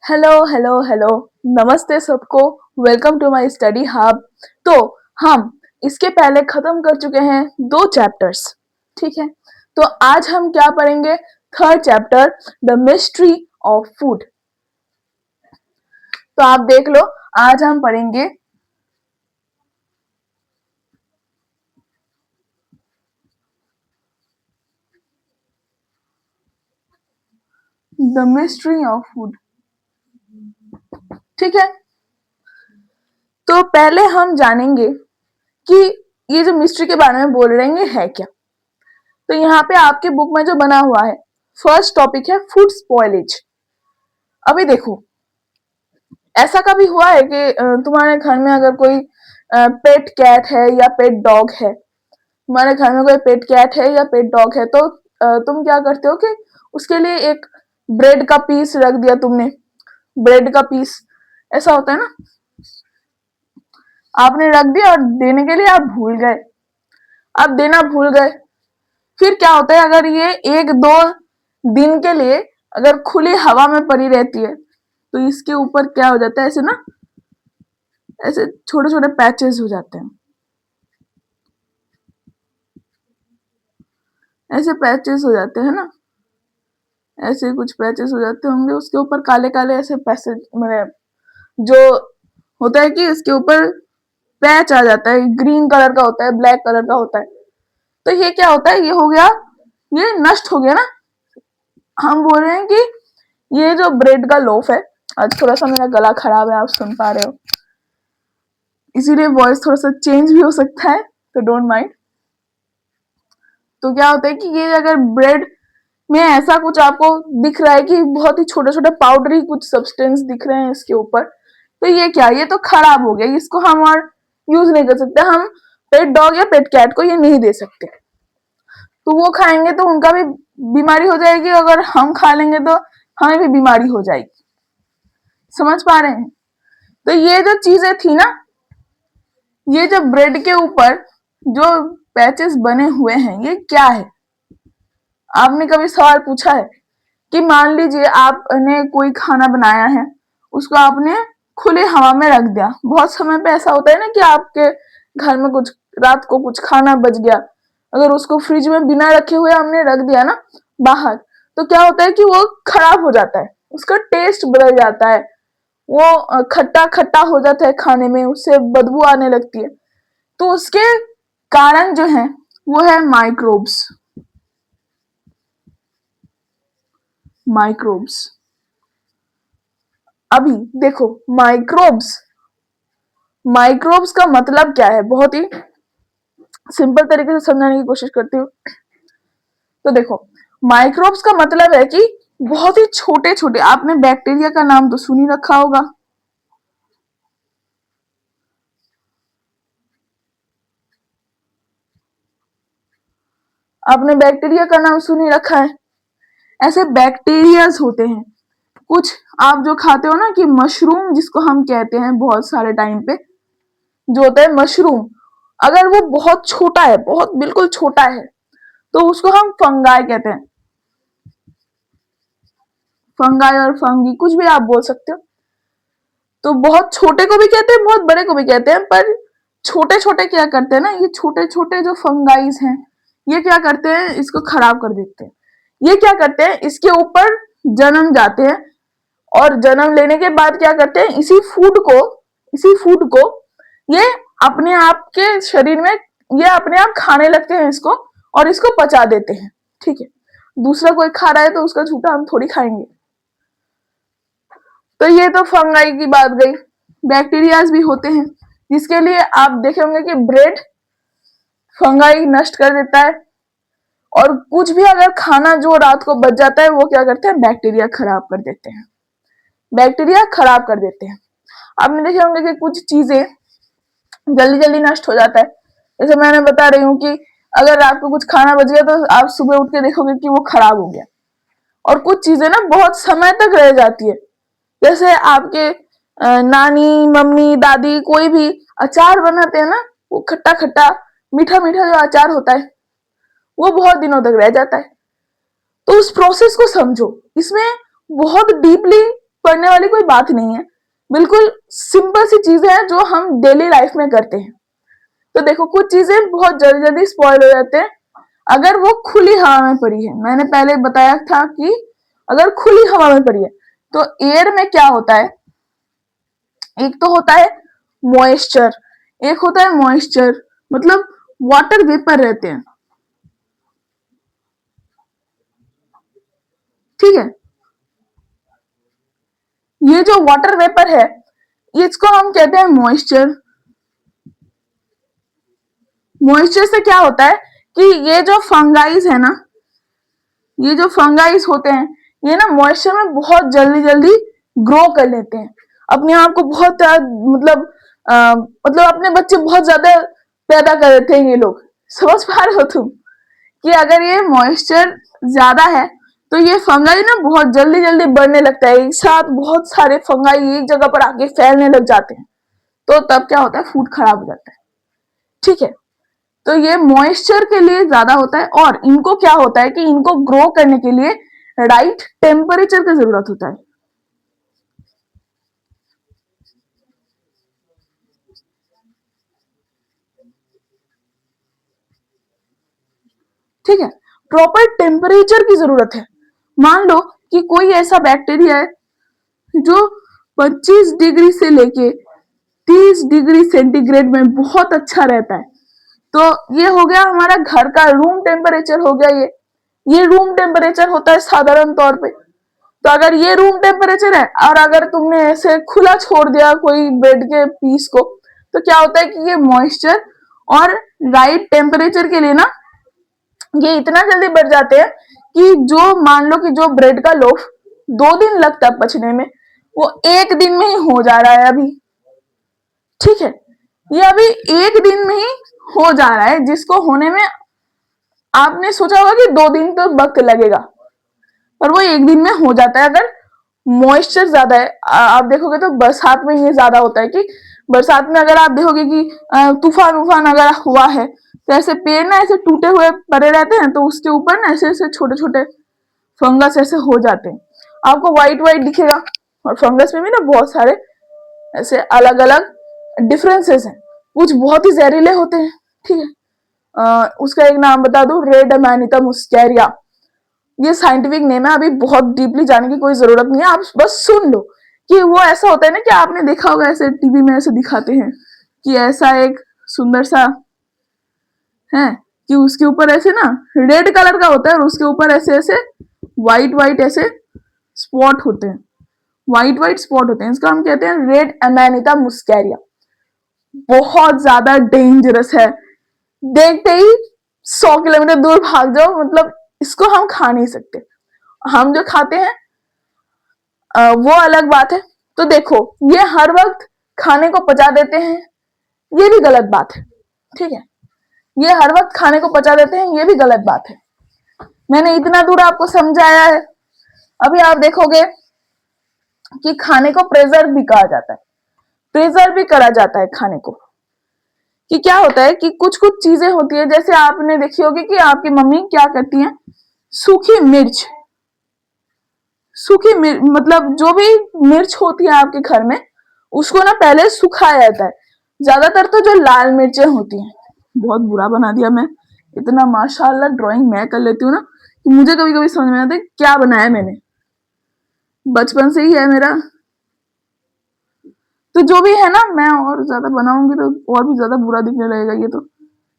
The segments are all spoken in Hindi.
Hello hello hello. नमस्ते सबको। Welcome to my study hub. तो हम इसके पहले खत्म कर चुके हैं 2 चैप्टर्स। ठीक है, तो आज हम क्या पढ़ेंगे? Third chapter, the mystery of food. तो आप देख लो, आज हम पढ़ेंगे द मिस्ट्री ऑफ फूड। ठीक है, तो पहले हम जानेंगे कि ये जो मिस्ट्री के बारे में बोल रहे हैं ये है क्या। तो यहाँ पे आपके बुक में जो बना हुआ है, फर्स्ट टॉपिक है फूड स्पॉइलेज। अभी देखो, ऐसा कभी हुआ है कि तुम्हारे घर में अगर कोई पेट कैट है या पेट डॉग है, तुम्हारे घर में कोई पेट कैट है या पेट डॉग है, तो तुम क्या करते हो कि उसके लिए एक ब्रेड का पीस रख दिया तुमने। ब्रेड का पीस ऐसा होता है ना, आपने रख दिया और देने के लिए आप भूल गए, आप देना भूल गए। फिर क्या होता है, अगर ये 1-2 दिन के लिए अगर खुली हवा में पड़ी रहती है तो इसके ऊपर क्या हो जाता है, ऐसे ना, ऐसे छोटे छोटे पैचेस हो जाते हैं। ऐसे पैचेस हो जाते हैं ना, ऐसे कुछ पैचेस हो जाते होंगे उसके ऊपर, काले काले ऐसे पैसे, मतलब जो होता है कि इसके ऊपर पैच आ जाता है, ग्रीन कलर का होता है, ब्लैक कलर का होता है। तो ये क्या होता है, ये हो गया, ये नष्ट हो गया ना। हम बोल रहे हैं कि ये जो ब्रेड का लोफ है, आज थोड़ा सा मेरा गला खराब है, आप सुन पा रहे हो, इसीलिए वॉइस थोड़ा सा चेंज भी हो सकता है, तो डोंट माइंड। तो क्या होता है कि ये अगर ब्रेड में ऐसा कुछ आपको दिख रहा है कि बहुत ही छोटे छोटे पाउडरी कुछ सब्सटेंस दिख रहे हैं इसके ऊपर, तो ये क्या, ये तो खराब हो गया, इसको हम और यूज नहीं कर सकते। हम पेट डॉग या पेट कैट को ये नहीं दे सकते, तो वो खाएंगे तो उनका भी बीमारी हो जाएगी, अगर हम खा लेंगे तो हमें भी बीमारी हो जाएगी। समझ पा रहे हैं? तो ये जो चीजें थी ना, ये जो ब्रेड के ऊपर जो पैचेस बने हुए हैं, ये क्या है? आपने कभी सवाल पूछा है कि मान लीजिए आपने कोई खाना बनाया है, उसको आपने खुले हवा में रख दिया। बहुत समय पे ऐसा होता है ना कि आपके घर में कुछ रात को कुछ खाना बच गया, अगर उसको फ्रिज में बिना रखे हुए हमने रख दिया ना बाहर, तो क्या होता है कि वो खराब हो जाता है, उसका टेस्ट बदल जाता है, वो खट्टा खट्टा हो जाता है खाने में, उससे बदबू आने लगती है। तो उसके कारण जो है वो है माइक्रोब्स। माइक्रोब्स, अभी देखो, माइक्रोब्स, माइक्रोब्स का मतलब क्या है, बहुत ही सिंपल तरीके से समझाने की कोशिश करती हूँ। तो देखो, माइक्रोब्स का मतलब है कि बहुत ही छोटे छोटे, आपने बैक्टीरिया का नाम तो सुन ही रखा होगा, आपने बैक्टीरिया का नाम सुन ही रखा है। ऐसे बैक्टीरियाज होते हैं कुछ, आप जो खाते हो ना कि मशरूम जिसको हम कहते हैं बहुत सारे टाइम पे, जो होता है मशरूम, अगर वो बहुत छोटा है, बहुत बिल्कुल छोटा है, तो उसको हम फंगाई कहते हैं। फंगाई और फंगी कुछ भी आप बोल सकते हो। तो बहुत छोटे को भी कहते हैं, बहुत बड़े को भी कहते हैं, पर छोटे छोटे क्या करते हैं ना, ये छोटे छोटे जो फंगाइज हैं, ये क्या करते हैं, इसको खराब कर देते हैं। ये क्या करते हैं, इसके ऊपर जन्म जाते हैं, और जन्म लेने के बाद क्या करते हैं, इसी फूड को ये अपने आप के शरीर में, ये अपने आप खाने लगते हैं इसको, और इसको पचा देते हैं। ठीक है, दूसरा कोई खा रहा है तो उसका झूठा हम थोड़ी खाएंगे। तो ये तो फंगाई की बात गई। बैक्टीरियाज भी होते हैं, जिसके लिए आप देखे होंगे कि ब्रेड फंगाई नष्ट कर देता है, और कुछ भी अगर खाना जो रात को बच जाता है वो क्या करते हैं, बैक्टीरिया खराब कर देते हैं, बैक्टीरिया खराब कर देते हैं। आपने देखे होंगे कि कुछ चीजें जल्दी जल्दी नष्ट हो जाता है, जैसे मैंने बता रही हूँ कि अगर रात को कुछ खाना बच गया तो आप सुबह उठ के देखोगे कि वो खराब हो गया। और कुछ चीजें ना बहुत समय तक रह जाती है, जैसे आपके नानी मम्मी दादी कोई भी अचार बनाते हैं ना, वो खट्टा खट्टा मीठा मीठा जो अचार होता है, वो बहुत दिनों तक रह जाता है। तो उस प्रोसेस को समझो, इसमें बहुत डीपली पढ़ने वाली कोई बात नहीं है, बिल्कुल सिंपल सी चीजें हैं जो हम डेली लाइफ में करते हैं। तो देखो कुछ चीजें बहुत जल्दी जल्दी स्पॉइल हो जाते हैं अगर वो खुली हवा में पड़ी है। मैंने पहले बताया था कि अगर खुली हवा में पड़ी है तो एयर में क्या होता है, एक तो होता है मॉइस्चर, एक होता है मॉइस्चर मतलब वाटर वेपर रहते हैं, ठीक है। ये जो वाटर वेपर है इसको हम कहते हैं मॉइस्चर। मॉइस्चर से क्या होता है कि ये जो फंगाइज है ना, ये जो फंगाइज होते हैं ये ना मॉइस्चर में बहुत जल्दी जल्दी ग्रो कर लेते हैं अपने आप को, बहुत मतलब अपने बच्चे बहुत ज्यादा पैदा कर देते हैं ये लोग। समझ पा रहे हो तुम कि अगर ये मॉइस्चर ज्यादा है तो ये फंगाई ना बहुत जल्दी जल्दी बढ़ने लगता है, एक साथ बहुत सारे फंगाई एक जगह पर आके फैलने लग जाते हैं, तो तब क्या होता है फूड खराब हो जाता है, ठीक है। तो ये मॉइस्चर के लिए ज्यादा होता है और इनको क्या होता है कि इनको ग्रो करने के लिए राइट टेम्परेचर की जरूरत होता है, ठीक है। प्रॉपर टेम्परेचर की जरूरत है। मान लो कि कोई ऐसा बैक्टीरिया है जो 25 डिग्री से लेके 30 डिग्री सेंटीग्रेड में बहुत अच्छा रहता है, तो ये हो गया हमारा घर का रूम टेम्परेचर हो गया। ये रूम टेम्परेचर होता है साधारण तौर पे। तो अगर ये रूम टेम्परेचर है और अगर तुमने ऐसे खुला छोड़ दिया कोई बेड के पीस को, तो क्या होता है कि ये मॉइस्चर और राइट टेम्परेचर के लिए ना ये इतना जल्दी बढ़ जाते हैं कि जो मान लो कि जो ब्रेड का लोफ 2 दिन लगता है पचने में, वो 1 दिन में ही हो जा रहा है अभी, ठीक है। ये अभी 1 दिन में ही हो जा रहा है, जिसको होने में आपने सोचा होगा कि 2 दिन तो वक्त लगेगा, पर वो 1 दिन में हो जाता है अगर मॉइस्चर ज्यादा है। आप देखोगे तो बरसात में ये ज्यादा होता है कि बरसात में अगर आप देखोगे कि तूफान उफान अगर हुआ है तो ऐसे पेड़ ना ऐसे टूटे हुए पड़े रहते हैं, तो उसके ऊपर ना ऐसे ऐसे छोटे छोटे फंगस ऐसे हो जाते हैं, आपको व्हाइट व्हाइट दिखेगा। और फंगस में भी ना बहुत सारे ऐसे अलग अलग डिफरेंसेस हैं, कुछ बहुत ही जहरीले होते हैं, ठीक है। उसका एक नाम बता दूं, रेड अमेनिटा मुस्कैरिया, ये साइंटिफिक नेम है, अभी बहुत डीपली जाने की कोई जरूरत नहीं है, आप बस सुन लो कि वो ऐसा होता है ना कि आपने देखा होगा ऐसे टीवी में ऐसे दिखाते हैं कि ऐसा एक सुंदर सा है कि उसके ऊपर ऐसे ना रेड कलर का होता है और उसके ऊपर ऐसे ऐसे व्हाइट व्हाइट ऐसे स्पॉट होते हैं, व्हाइट व्हाइट स्पॉट होते हैं, इसको हम कहते हैं रेड अमेनिटा मुस्कैरिया। बहुत ज्यादा डेंजरस है, देखते ही 100 किलोमीटर दूर भाग जाओ, मतलब इसको हम खा नहीं सकते। हम जो खाते हैं वो अलग बात है। तो देखो ये हर वक्त खाने को पचा देते हैं, ये भी गलत बात है, ठीक है। ये हर वक्त खाने को पचा देते हैं, ये भी गलत बात है। मैंने इतना दूर आपको समझाया है, अभी आप देखोगे कि खाने को प्रेजर्व भी कहा जाता है, प्रेजर्व भी करा जाता है खाने को। कि क्या होता है कि कुछ कुछ चीजें होती है, जैसे आपने देखी होगी कि आपकी मम्मी क्या करती हैं, सूखी मिर्च, मतलब जो भी मिर्च होती है आपके घर में उसको ना पहले सुखाया जाता है। ज्यादातर तो जो लाल मिर्चें होती हैं, बहुत बुरा बना दिया मैं, इतना माशाल्लाह ड्राइंग मैं कर लेती हूँ ना कि मुझे कभी कभी समझ में आता है क्या बनाया मैंने, बचपन से ही है मेरा। तो जो भी है ना, मैं और ज्यादा बनाऊंगी तो और भी ज्यादा बुरा दिखने लगेगा, ये तो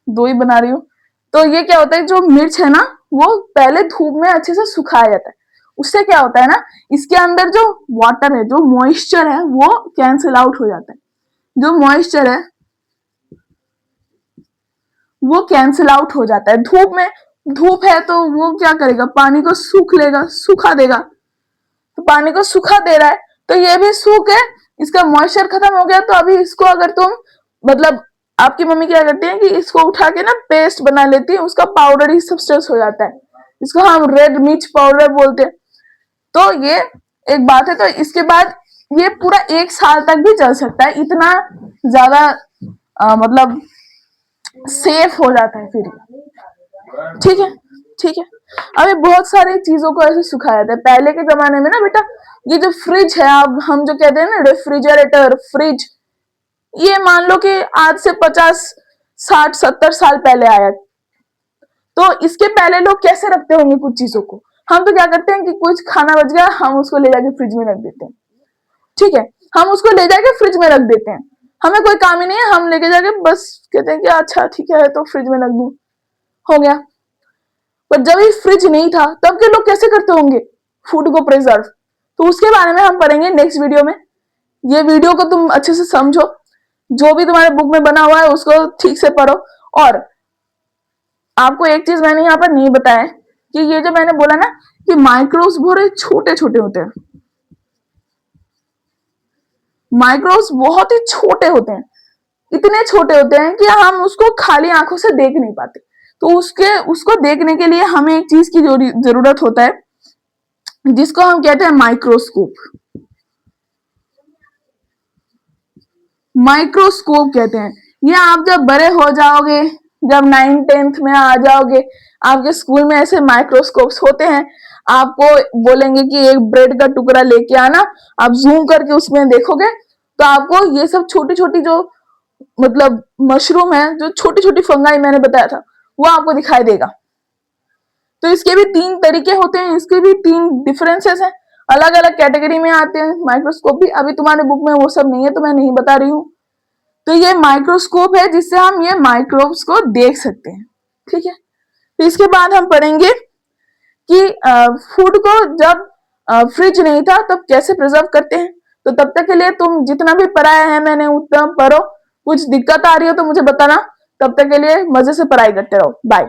दो ही बना रही हूँ। तो ये क्या होता है, जो मिर्च है ना वो पहले धूप में अच्छे से सुखाया जाता है। उससे क्या होता है ना, इसके अंदर जो वाटर है, जो मॉइस्चर है वो कैंसिल आउट हो जाता है। जो मॉइस्चर है वो कैंसिल आउट हो जाता है धूप में। धूप है तो वो क्या करेगा, पानी को सूख लेगा, सुखा देगा। तो पानी को सुखा दे रहा है तो ये भी सूख है, इसका मॉइस्चर खत्म हो गया। तो अभी इसको अगर तुम मतलब आपकी मम्मी क्या करती है कि इसको उठा के ना पेस्ट बना लेती है, उसका पाउडरी सब्सटेंस हो जाता है, इसको हम रेड मिर्च पाउडर बोलते हैं। तो ये एक बात है। तो इसके बाद ये पूरा 1 साल तक भी चल सकता है, इतना ज्यादा मतलब सेफ हो जाता है फिर, ठीक है, ठीक है। अभी बहुत सारी चीजों को ऐसे सुखाया जाता है। पहले के जमाने में ना बेटा, ये जो फ्रिज है, अब हम जो कहते हैं ना रेफ्रिजरेटर, फ्रिज, ये मान लो कि आज से 50 60 70 साल पहले आया। तो इसके पहले लोग कैसे रखते होंगे कुछ चीजों को? हम तो क्या करते हैं कि कुछ खाना बच गया, हम उसको ले जाके फ्रिज में रख देते हैं। ठीक है, हम उसको ले जाके फ्रिज में रख देते हैं, हमें कोई काम ही नहीं है, हम लेके जाके बस कहते हैं कि अच्छा ठीक है तो फ्रिज में रख दूं, हो गया। पर जब ये फ्रिज नहीं था तब के लोग कैसे करते होंगे फूड को प्रिजर्व? तो उसके बारे में हम पढ़ेंगे नेक्स्ट वीडियो में। ये वीडियो को तुम अच्छे से समझो, जो भी तुम्हारे बुक में बना हुआ है उसको ठीक से पढ़ो। और आपको एक चीज मैंने यहाँ पर नहीं बताया कि ये जो मैंने बोला ना कि माइक्रोब्स बहुत छोटे छोटे होते हैं, माइक्रोब्स बहुत ही छोटे होते हैं, इतने छोटे होते हैं कि हम उसको खाली आंखों से देख नहीं पाते। तो उसको देखने के लिए हमें एक चीज की जरूरत होता है, जिसको हम कहते हैं माइक्रोस्कोप। माइक्रोस्कोप कहते हैं। ये आप जब बड़े हो जाओगे, जब 9th 10th में आ जाओगे, आपके स्कूल में ऐसे माइक्रोस्कोप्स होते हैं, आपको बोलेंगे कि एक ब्रेड का टुकड़ा लेके आना, आप जूम करके उसमें देखोगे तो आपको ये सब छोटी छोटी जो मतलब मशरूम है, जो छोटी छोटी फंगाई मैंने बताया था, वो आपको दिखाई देगा। तो इसके भी 3 तरीके होते हैं, इसके भी 3 डिफरेंसेस हैं, अलग अलग कैटेगरी में आते हैं माइक्रोस्कोप भी। अभी तुम्हारे बुक में वो सब नहीं है तो मैं नहीं बता रही हूँ। तो ये माइक्रोस्कोप है जिससे हम ये माइक्रोब्स को देख सकते हैं। ठीक है, तो इसके बाद हम पढ़ेंगे कि फूड को जब फ्रिज नहीं था तब कैसे प्रिजर्व करते हैं। तो तब तक के लिए तुम जितना भी पढ़ाया है मैंने उतना पढ़ो, कुछ दिक्कत आ रही हो तो मुझे बताना। तब तक के लिए मजे से पढ़ाई करते रहो, बाय।